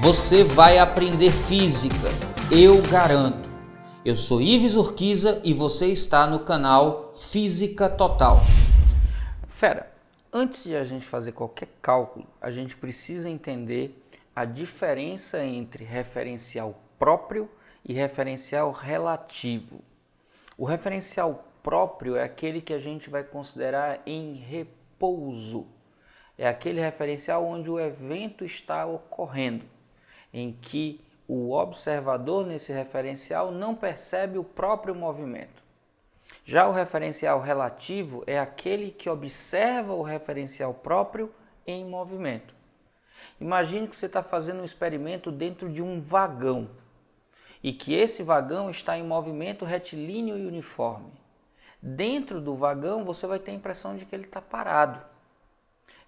Você vai aprender física, eu garanto. Eu sou Ives Urquiza e você está no canal Física Total. Fera, antes de a gente fazer qualquer cálculo, a gente precisa entender a diferença entre referencial próprio e referencial relativo. O referencial próprio é aquele que a gente vai considerar em repouso. É aquele referencial onde o evento está ocorrendo, em que o observador nesse referencial não percebe o próprio movimento. Já o referencial relativo é aquele que observa o referencial próprio em movimento. Imagine que você está fazendo um experimento dentro de um vagão e que esse vagão está em movimento retilíneo e uniforme. Dentro do vagão você vai ter a impressão de que ele está parado.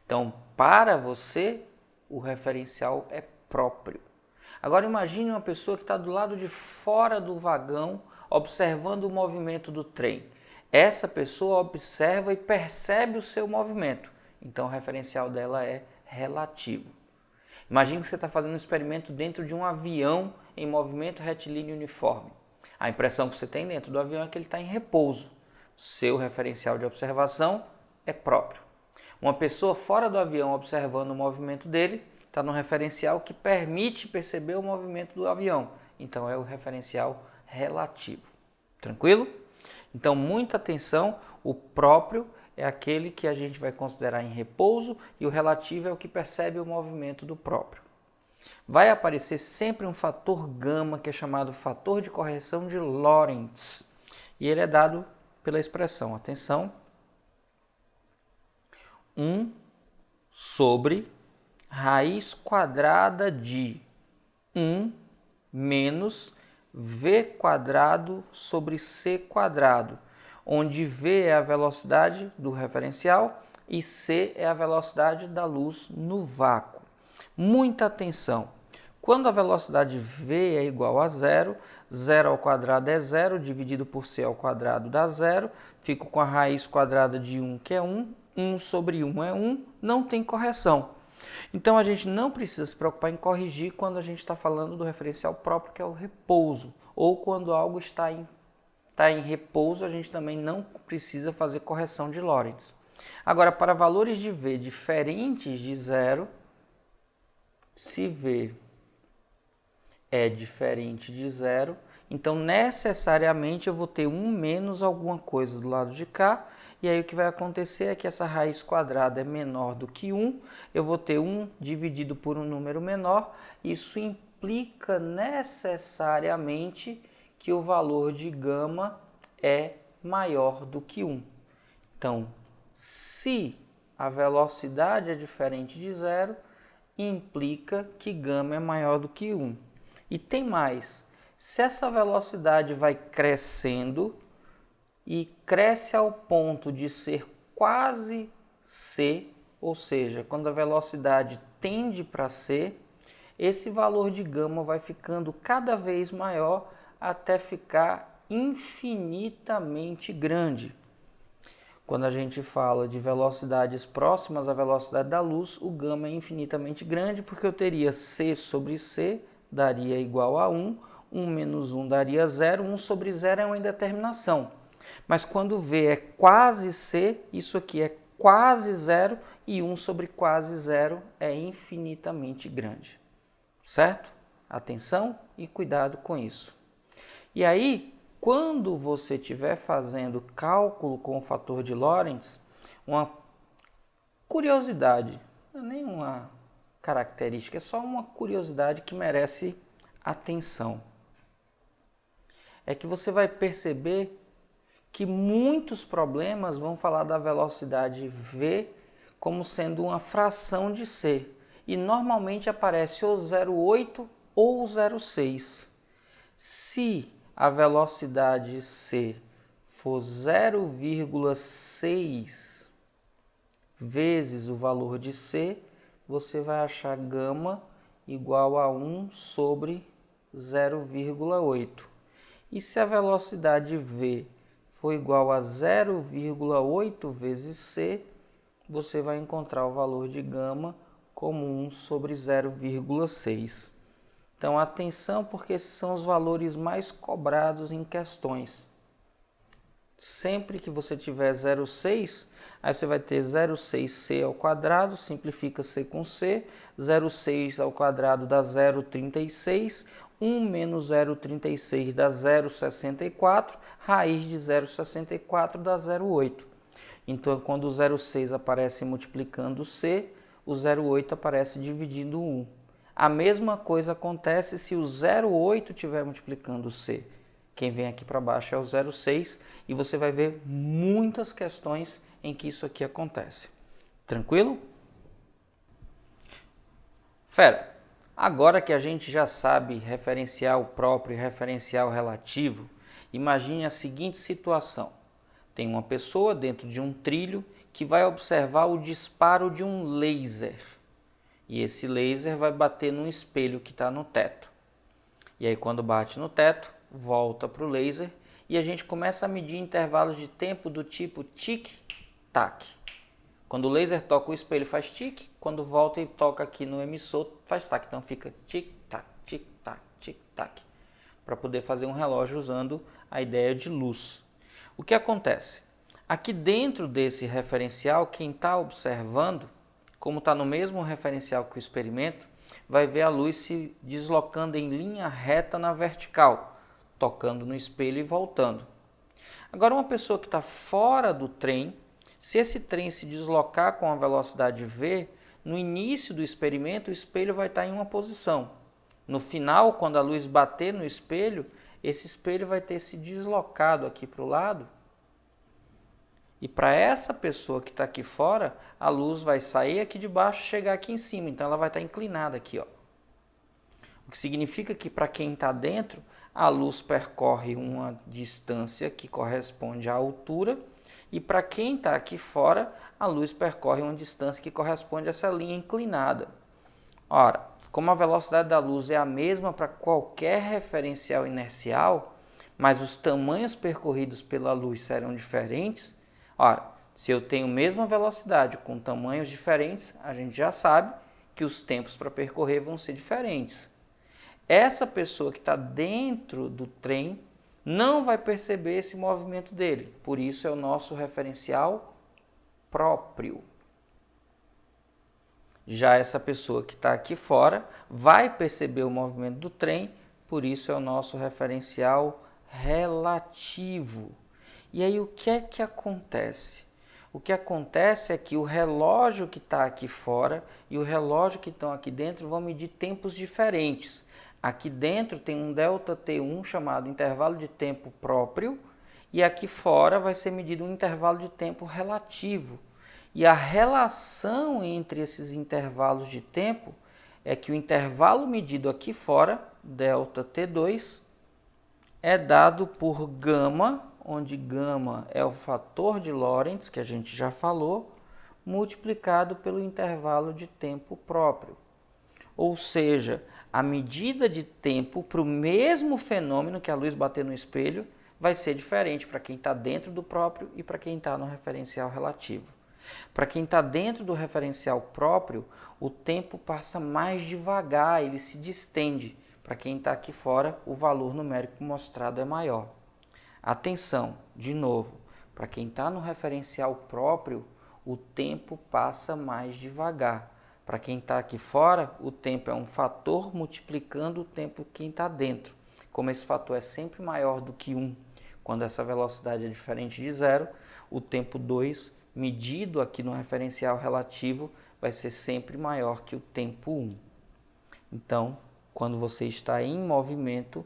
Então, para você, o referencial é próprio. Agora imagine uma pessoa que está do lado de fora do vagão, observando o movimento do trem. Essa pessoa observa e percebe o seu movimento. Então o referencial dela é relativo. Imagine que você está fazendo um experimento dentro de um avião em movimento retilíneo uniforme. A impressão que você tem dentro do avião é que ele está em repouso. Seu referencial de observação é próprio. Uma pessoa fora do avião observando o movimento dele está no referencial que permite perceber o movimento do avião. Então é o referencial relativo. Tranquilo? Então muita atenção, o próprio é aquele que a gente vai considerar em repouso e o relativo é o que percebe o movimento do próprio. Vai aparecer sempre um fator gama que é chamado fator de correção de Lorentz. E ele é dado pela expressão, atenção, 1 sobre raiz quadrada de 1 menos v quadrado sobre c quadrado, onde v é a velocidade do referencial e c é a velocidade da luz no vácuo. Muita atenção! Quando a velocidade v é igual a zero, 0 ao quadrado é zero, dividido por c ao quadrado dá zero, fico com a raiz quadrada de 1 que é 1, 1 sobre 1 é 1, não tem correção. Então a gente não precisa se preocupar em corrigir quando a gente está falando do referencial próprio, que é o repouso, ou quando algo está em repouso, a gente também não precisa fazer correção de Lorentz. Agora, para valores de V diferentes de zero, se V é diferente de zero, então necessariamente eu vou ter 1 menos alguma coisa do lado de cá, e aí o que vai acontecer é que essa raiz quadrada é menor do que 1, eu vou ter 1 dividido por um número menor, isso implica necessariamente que o valor de gama é maior do que 1. Então, se a velocidade é diferente de zero, implica que gama é maior do que 1. E tem mais, se essa velocidade vai crescendo e cresce ao ponto de ser quase c, ou seja, quando a velocidade tende para c, esse valor de gama vai ficando cada vez maior até ficar infinitamente grande. Quando a gente fala de velocidades próximas à velocidade da luz, o gama é infinitamente grande, porque eu teria c sobre c, daria igual a 1, 1 menos 1 daria 0, 1 sobre 0 é uma indeterminação. Mas quando V é quase C, isso aqui é quase zero e 1 sobre quase zero é infinitamente grande. Certo? Atenção e cuidado com isso. E aí, quando você estiver fazendo cálculo com o fator de Lorentz, uma curiosidade, não é nenhuma característica, é só uma curiosidade que merece atenção. É que você vai perceber que muitos problemas vão falar da velocidade v como sendo uma fração de c. E normalmente aparece ou 0,8 ou 0,6. Se a velocidade c for 0,6 vezes o valor de c, você vai achar gama igual a 1 sobre 0,8. E se a velocidade v for igual a 0,8 vezes c, você vai encontrar o valor de gama como 1 sobre 0,6. Então, atenção, porque esses são os valores mais cobrados em questões. Sempre que você tiver 0,6, aí você vai ter 0,6c ao quadrado, simplifica c com c, 0,6 ao quadrado dá 0,36, 1 menos 0,36 dá 0,64, raiz de 0,64 dá 0,8. Então, quando o 0,6 aparece multiplicando c, o 0,8 aparece dividindo 1. A mesma coisa acontece se o 0,8 estiver multiplicando c. Quem vem aqui para baixo é o 0,6 e você vai ver muitas questões em que isso aqui acontece. Tranquilo? Fera, agora que a gente já sabe referencial próprio e referencial relativo, imagine a seguinte situação. Tem uma pessoa dentro de um trilho que vai observar o disparo de um laser. E esse laser vai bater num espelho que está no teto. E aí quando bate no teto, volta para o laser e a gente começa a medir intervalos de tempo do tipo tic-tac. Quando o laser toca o espelho faz tic, quando volta e toca aqui no emissor faz tac. Então fica tic-tac, tic-tac, tic-tac, para poder fazer um relógio usando a ideia de luz. O que acontece? Aqui dentro desse referencial, quem está observando, como está no mesmo referencial que o experimento, vai ver a luz se deslocando em linha reta na vertical, tocando no espelho e voltando. Agora, uma pessoa que está fora do trem, se esse trem se deslocar com a velocidade v, no início do experimento o espelho vai estar em uma posição. No final, quando a luz bater no espelho, esse espelho vai ter se deslocado aqui para o lado. E para essa pessoa que está aqui fora, a luz vai sair aqui de baixo e chegar aqui em cima. Então ela vai estar inclinada aqui, ó. O que significa que para quem está dentro, a luz percorre uma distância que corresponde à altura. E para quem está aqui fora, a luz percorre uma distância que corresponde a essa linha inclinada. Ora, como a velocidade da luz é a mesma para qualquer referencial inercial, mas os tamanhos percorridos pela luz serão diferentes. Ora, se eu tenho a mesma velocidade com tamanhos diferentes, a gente já sabe que os tempos para percorrer vão ser diferentes. Essa pessoa que está dentro do trem não vai perceber esse movimento dele, por isso é o nosso referencial próprio. Já essa pessoa que está aqui fora vai perceber o movimento do trem, por isso é o nosso referencial relativo. E aí o que é que acontece? O que acontece é que o relógio que está aqui fora e o relógio que estão aqui dentro vão medir tempos diferentes. Aqui dentro tem um ΔT1 chamado intervalo de tempo próprio e aqui fora vai ser medido um intervalo de tempo relativo. E a relação entre esses intervalos de tempo é que o intervalo medido aqui fora, ΔT2, é dado por gama, onde gama é o fator de Lorentz, que a gente já falou, multiplicado pelo intervalo de tempo próprio. Ou seja, a medida de tempo para o mesmo fenômeno que a luz bater no espelho vai ser diferente para quem está dentro do próprio e para quem está no referencial relativo. Para quem está dentro do referencial próprio, o tempo passa mais devagar, ele se distende. Para quem está aqui fora, o valor numérico mostrado é maior. Atenção, de novo, para quem está no referencial próprio, o tempo passa mais devagar. Para quem está aqui fora, o tempo é um fator multiplicando o tempo quem está dentro. Como esse fator é sempre maior do que 1, quando essa velocidade é diferente de 0, o tempo 2, medido aqui no referencial relativo, vai ser sempre maior que o tempo 1. Então, quando você está em movimento,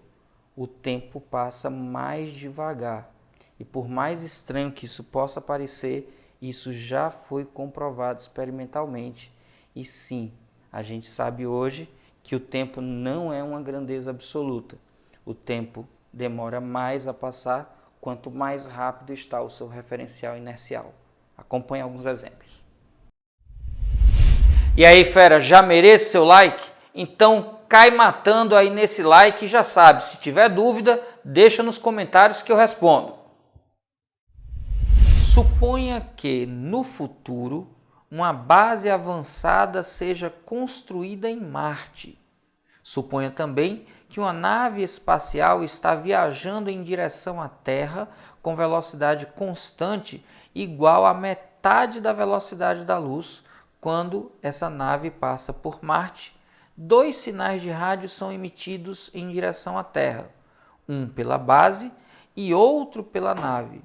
o tempo passa mais devagar. E por mais estranho que isso possa parecer, isso já foi comprovado experimentalmente. E sim, a gente sabe hoje que o tempo não é uma grandeza absoluta. O tempo demora mais a passar quanto mais rápido está o seu referencial inercial. Acompanhe alguns exemplos. E aí, fera, já merece seu like? Então cai matando aí nesse like, já sabe, se tiver dúvida, deixa nos comentários que eu respondo. Suponha que no futuro uma base avançada seja construída em Marte. Suponha também que uma nave espacial está viajando em direção à Terra com velocidade constante igual à metade da velocidade da luz. Quando essa nave passa por Marte, 2 sinais de rádio são emitidos em direção à Terra, um pela base e outro pela nave.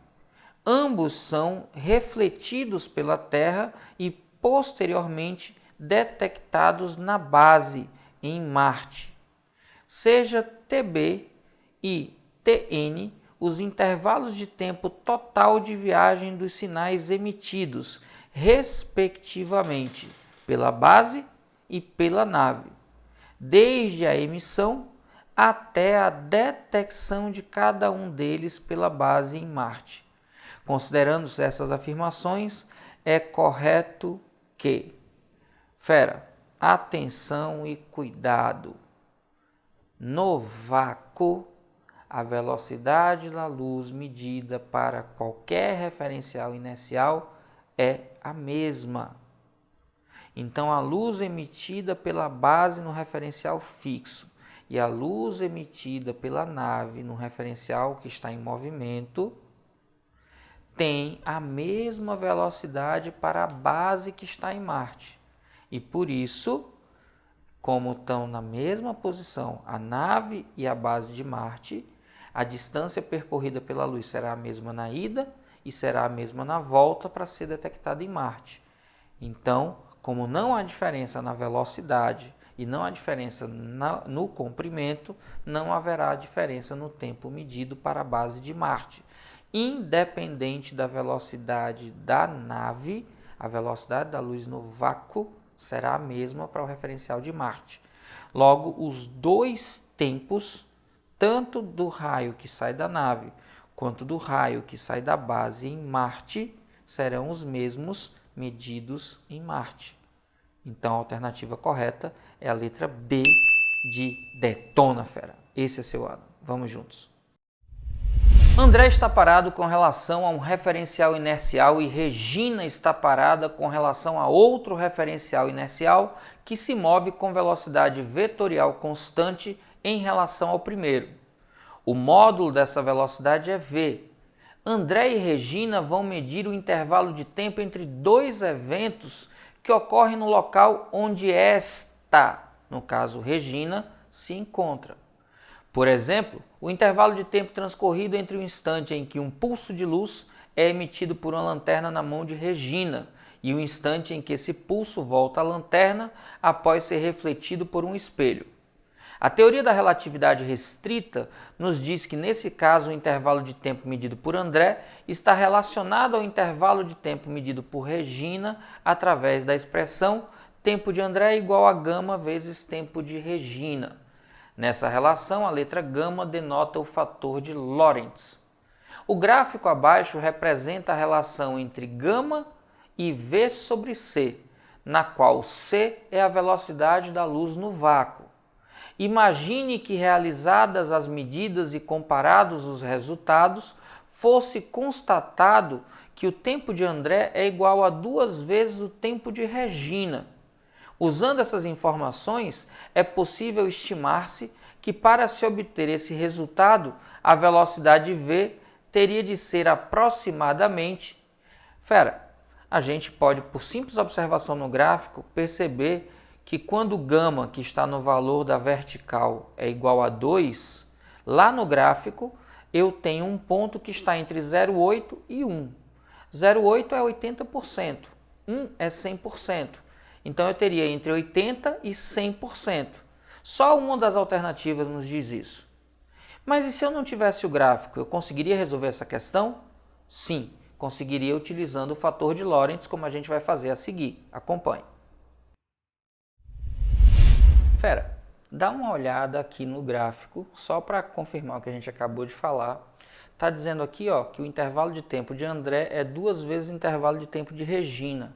Ambos são refletidos pela Terra e posteriormente detectados na base em Marte. Seja TB e TN os intervalos de tempo total de viagem dos sinais emitidos, respectivamente, pela base e pela nave, desde a emissão até a detecção de cada um deles pela base em Marte. Considerando essas afirmações, é correto que, atenção e cuidado, no vácuo, a velocidade da luz medida para qualquer referencial inercial é a mesma. Então, a luz emitida pela base no referencial fixo e a luz emitida pela nave no referencial que está em movimento tem a mesma velocidade para a base que está em Marte. E por isso, como estão na mesma posição a nave e a base de Marte, a distância percorrida pela luz será a mesma na ida e será a mesma na volta para ser detectada em Marte. Então, como não há diferença na velocidade e não há diferença no comprimento, não haverá diferença no tempo medido para a base de Marte. Independente da velocidade da nave, a velocidade da luz no vácuo será a mesma para o referencial de Marte. Logo, os 2 tempos, tanto do raio que sai da nave quanto do raio que sai da base em Marte, serão os mesmos medidos em Marte. Então, a alternativa correta é a letra B de detona, fera. Esse é seu ano. Vamos juntos. André está parado com relação a um referencial inercial e Regina está parada com relação a outro referencial inercial que se move com velocidade vetorial constante em relação ao primeiro. O módulo dessa velocidade é v. André e Regina vão medir o intervalo de tempo entre 2 eventos que ocorrem no local onde esta, no caso Regina, se encontra. Por exemplo, o intervalo de tempo transcorrido entre o instante em que um pulso de luz é emitido por uma lanterna na mão de Regina e o instante em que esse pulso volta à lanterna após ser refletido por um espelho. A teoria da relatividade restrita nos diz que, nesse caso, o intervalo de tempo medido por André está relacionado ao intervalo de tempo medido por Regina através da expressão tempo de André é igual a gama vezes tempo de Regina. Nessa relação, a letra gama denota o fator de Lorentz. O gráfico abaixo representa a relação entre gama e V sobre C, na qual C é a velocidade da luz no vácuo. Imagine que, realizadas as medidas e comparados os resultados, fosse constatado que o tempo de André é igual a 2 vezes o tempo de Regina. Usando essas informações, é possível estimar-se que, para se obter esse resultado, a velocidade v teria de ser aproximadamente... a gente pode, por simples observação no gráfico, perceber que quando gama, que está no valor da vertical, é igual a 2, lá no gráfico eu tenho um ponto que está entre 0,8 e 1. 0,8 é 80%, 1 é 100%. Então eu teria entre 80% e 100%. Só uma das alternativas nos diz isso. Mas e se eu não tivesse o gráfico, eu conseguiria resolver essa questão? Sim, conseguiria utilizando o fator de Lorentz, como a gente vai fazer a seguir. Acompanhe. Dá uma olhada aqui no gráfico, só para confirmar o que a gente acabou de falar. Está dizendo aqui que o intervalo de tempo de André é 2 vezes o intervalo de tempo de Regina.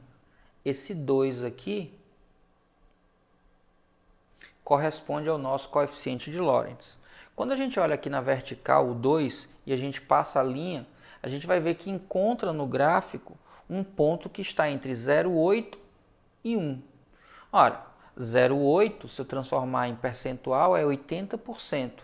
Esse 2 aqui corresponde ao nosso coeficiente de Lorentz. Quando a gente olha aqui na vertical, o 2, e a gente passa a linha, a gente vai ver que encontra no gráfico um ponto que está entre 0,8 e 1. Ora, 0,8, se eu transformar em percentual, é 80%.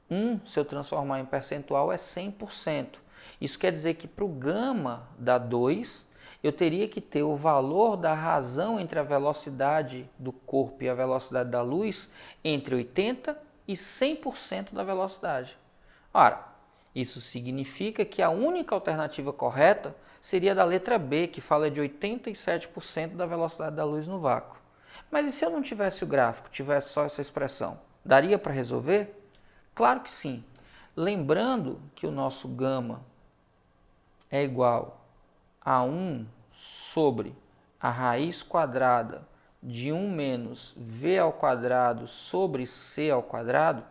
1, se eu transformar em percentual, é 100%. Isso quer dizer que para o gama da 2, eu teria que ter o valor da razão entre a velocidade do corpo e a velocidade da luz entre 80% e 100% da velocidade. Ora, isso significa que a única alternativa correta seria da letra B, que fala de 87% da velocidade da luz no vácuo. Mas e se eu não tivesse o gráfico, tivesse só essa expressão? Daria para resolver? Claro que sim. Lembrando que o nosso gama é igual a 1 sobre a raiz quadrada de 1 menos v ao quadrado sobre c ao quadrado,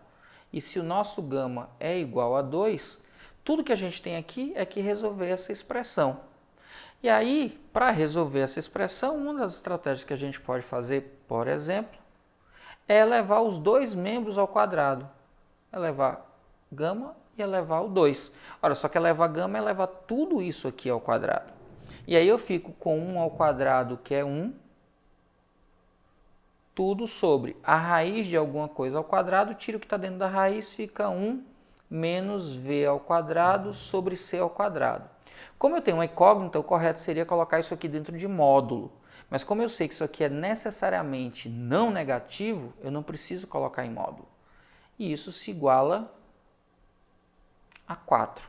e se o nosso gama é igual a 2, tudo que a gente tem aqui é que resolver essa expressão. E aí, para resolver essa expressão, uma das estratégias que a gente pode fazer, por exemplo, é elevar os dois membros ao quadrado. Elevar gama e elevar o 2. Ora, só que elevar gama é elevar tudo isso aqui ao quadrado. E aí eu fico com 1 ao quadrado, que é 1, tudo sobre a raiz de alguma coisa ao quadrado, tiro o que está dentro da raiz, fica 1 menos v ao quadrado sobre c ao quadrado. Como eu tenho uma incógnita, o correto seria colocar isso aqui dentro de módulo. Mas como eu sei que isso aqui é necessariamente não negativo, eu não preciso colocar em módulo. E isso se iguala a 4.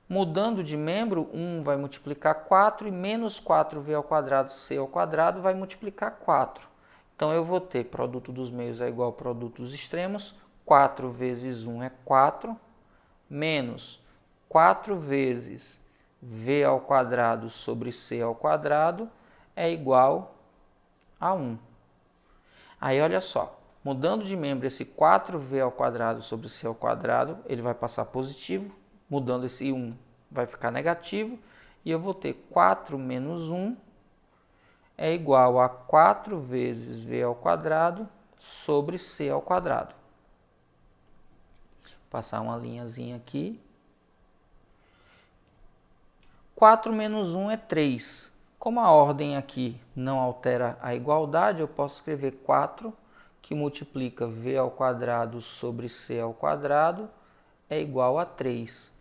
Mudando de membro, 1 vai multiplicar 4 e menos 4v ao quadrado c ao quadrado vai multiplicar 4. Então eu vou ter produto dos meios é igual ao produto dos extremos, 4 vezes 1 é 4, menos 4 vezes v ao quadrado sobre c ao quadrado é igual a 1. Aí olha só, mudando de membro esse 4v ao quadrado sobre c ao quadrado, ele vai passar positivo, mudando esse 1 vai ficar negativo, e eu vou ter 4 menos 1 é igual a 4 vezes v ao quadrado sobre c ao quadrado. Passar uma linhazinha aqui. 4 menos 1 é 3. Como a ordem aqui não altera a igualdade, eu posso escrever 4, que multiplica v ao quadrado sobre c ao quadrado, é igual a 3.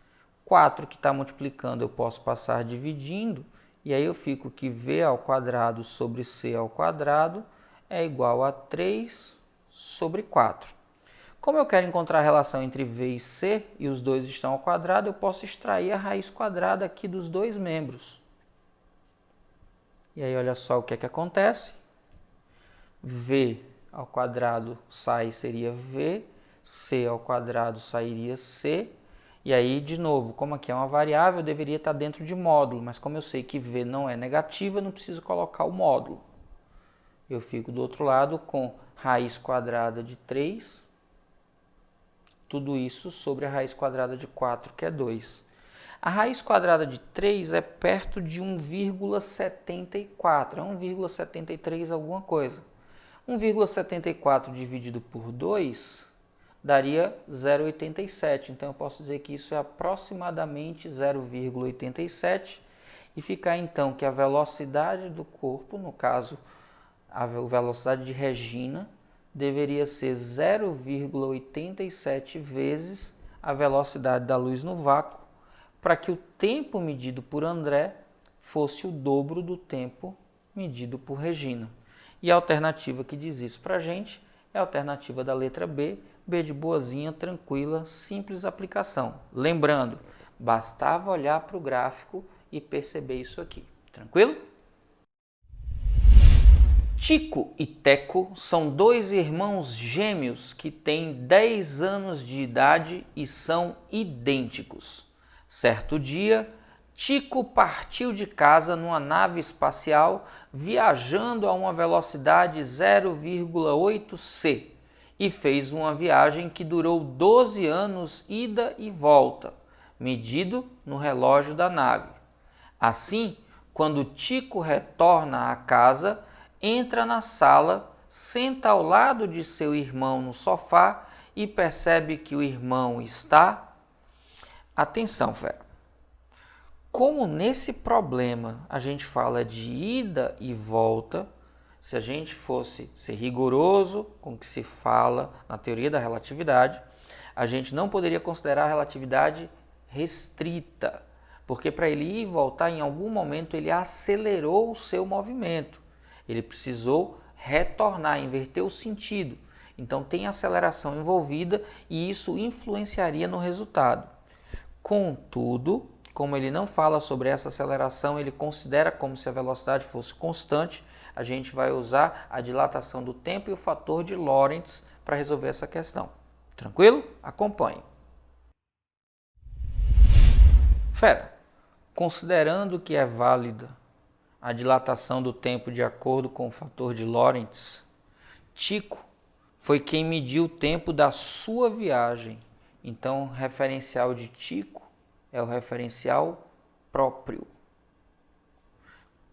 4 que está multiplicando eu posso passar dividindo, e aí eu fico que v ao quadrado sobre c ao quadrado é igual a 3 sobre 4. Como eu quero encontrar a relação entre v e c, e os dois estão ao quadrado, eu posso extrair a raiz quadrada aqui dos dois membros. E aí olha só o que é que acontece. V ao quadrado sai, seria v, c ao quadrado sairia c, e aí, de novo, como aqui é uma variável, eu deveria estar dentro de módulo, mas como eu sei que v não é negativa, eu não preciso colocar o módulo. Eu fico do outro lado com raiz quadrada de 3, tudo isso sobre a raiz quadrada de 4, que é 2. A raiz quadrada de 3 é perto de 1,74, é 1,73 alguma coisa. 1,74 dividido por 2 daria 0,87, então eu posso dizer que isso é aproximadamente 0,87 e ficar então que a velocidade do corpo, no caso a velocidade de Regina, deveria ser 0,87 vezes a velocidade da luz no vácuo, para que o tempo medido por André fosse o dobro do tempo medido por Regina. E a alternativa que diz isso para a gente é a alternativa da letra B, B de boazinha, tranquila, simples aplicação. Lembrando, bastava olhar para o gráfico e perceber isso aqui. Tranquilo? Tico e Teco são dois irmãos gêmeos que têm 10 anos de idade e são idênticos. Certo dia, Tico partiu de casa numa nave espacial viajando a uma velocidade 0,8 c e fez uma viagem que durou 12 anos ida e volta, medido no relógio da nave. Assim, quando Tico retorna à casa, entra na sala, senta ao lado de seu irmão no sofá e percebe que o irmão está... Atenção, fera. Como nesse problema a gente fala de ida e volta, Se a gente fosse ser rigoroso com o que se fala na teoria da relatividade, a gente não poderia considerar a relatividade restrita, porque para ele ir e voltar, em algum momento ele acelerou o seu movimento. Ele precisou retornar, inverter o sentido. Então tem aceleração envolvida e isso influenciaria no resultado. Contudo, como ele não fala sobre essa aceleração, ele considera como se a velocidade fosse constante, a gente vai usar a dilatação do tempo e o fator de Lorentz para resolver essa questão. Tranquilo? Acompanhe. Fera, considerando que é válida a dilatação do tempo de acordo com o fator de Lorentz, Tycho foi quem mediu o tempo da sua viagem. Então, o referencial de Tycho é o referencial próprio.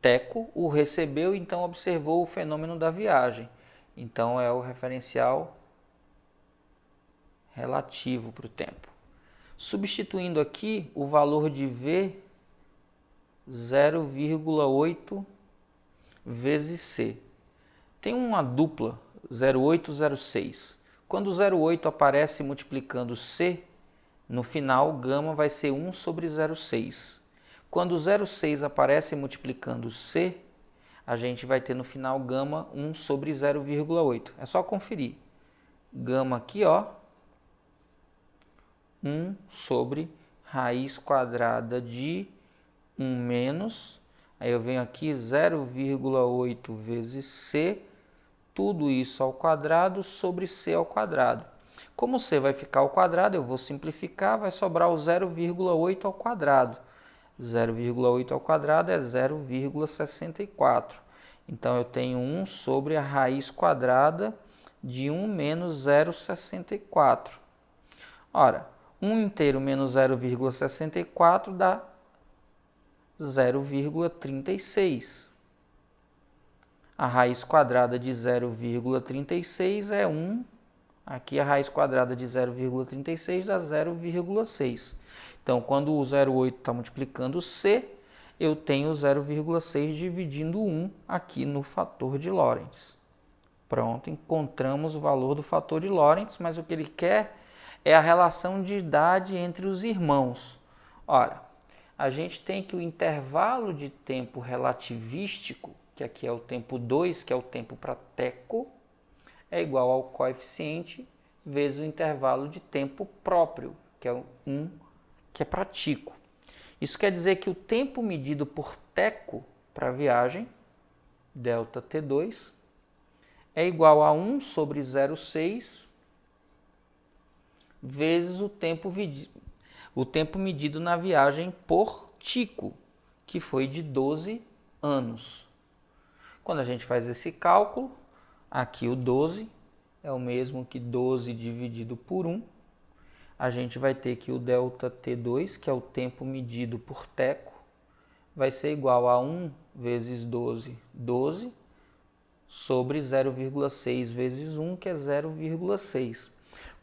Teco o recebeu, então observou o fenômeno da viagem. Então, é o referencial relativo para o tempo. Substituindo aqui o valor de V, 0,8 vezes C. Tem uma dupla, 0,806. Quando o 0,8 aparece multiplicando C, no final, gama vai ser 1 sobre 0,6. Quando o 0,6 aparece multiplicando C, a gente vai ter no final gama 1 sobre 0,8. É só conferir. Gama aqui, ó, 1 sobre raiz quadrada de 1 menos, aí eu venho aqui 0,8 vezes C, tudo isso ao quadrado sobre C ao quadrado. Como C vai ficar ao quadrado, eu vou simplificar, vai sobrar o 0,8 ao quadrado. 0,8 ao quadrado é 0,64. Então, eu tenho 1 sobre a raiz quadrada de 1 menos 0,64. Ora, 1 inteiro menos 0,64 dá 0,36. A raiz quadrada de 0,36 é 1. Aqui a raiz quadrada de 0,36 dá 0,6. Então, quando o 0,8 está multiplicando C, eu tenho 0,6 dividindo 1 aqui no fator de Lorentz. Pronto, encontramos o valor do fator de Lorentz, mas o que ele quer é a relação de idade entre os irmãos. Ora, a gente tem que o intervalo de tempo relativístico, que aqui é o tempo 2, que é o tempo para Teco, é igual ao coeficiente vezes o intervalo de tempo próprio, que é o 1, que é para Tycho. Isso quer dizer que o tempo medido por Teco para a viagem, delta T2, é igual a 1 sobre 0,6 vezes o tempo medido na viagem por Tycho, que foi de 12 anos. Quando a gente faz esse cálculo, aqui o 12 é o mesmo que 12 dividido por 1. A gente vai ter que o delta T2, que é o tempo medido por Teco, vai ser igual a 1 vezes 12, 12, sobre 0,6 vezes 1, que é 0,6.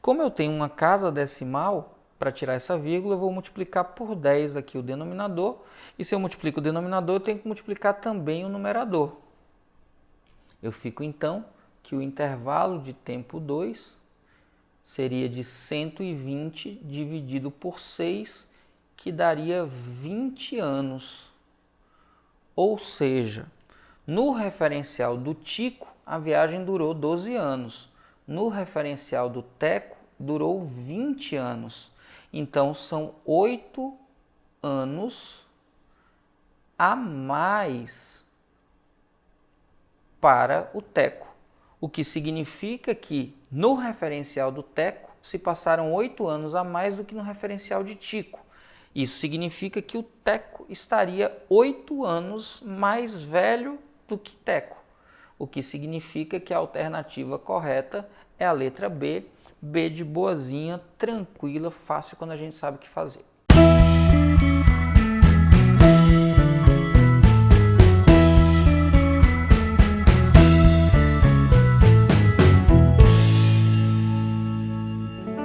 Como eu tenho uma casa decimal, para tirar essa vírgula, eu vou multiplicar por 10 aqui o denominador. E se eu multiplico o denominador, eu tenho que multiplicar também o numerador. Eu fico, então, que o intervalo de tempo 2 seria de 120 dividido por 6, que daria 20 anos. Ou seja, no referencial do Tycho, a viagem durou 12 anos. No referencial do Teco, durou 20 anos. Então, são 8 anos a mais para o Teco. O que significa que no referencial do Teco se passaram 8 anos a mais do que no referencial de Tycho. Isso significa que o Teco estaria 8 anos mais velho do que Teco. O que significa que a alternativa correta é a letra B. B de boazinha, tranquila, fácil quando a gente sabe o que fazer.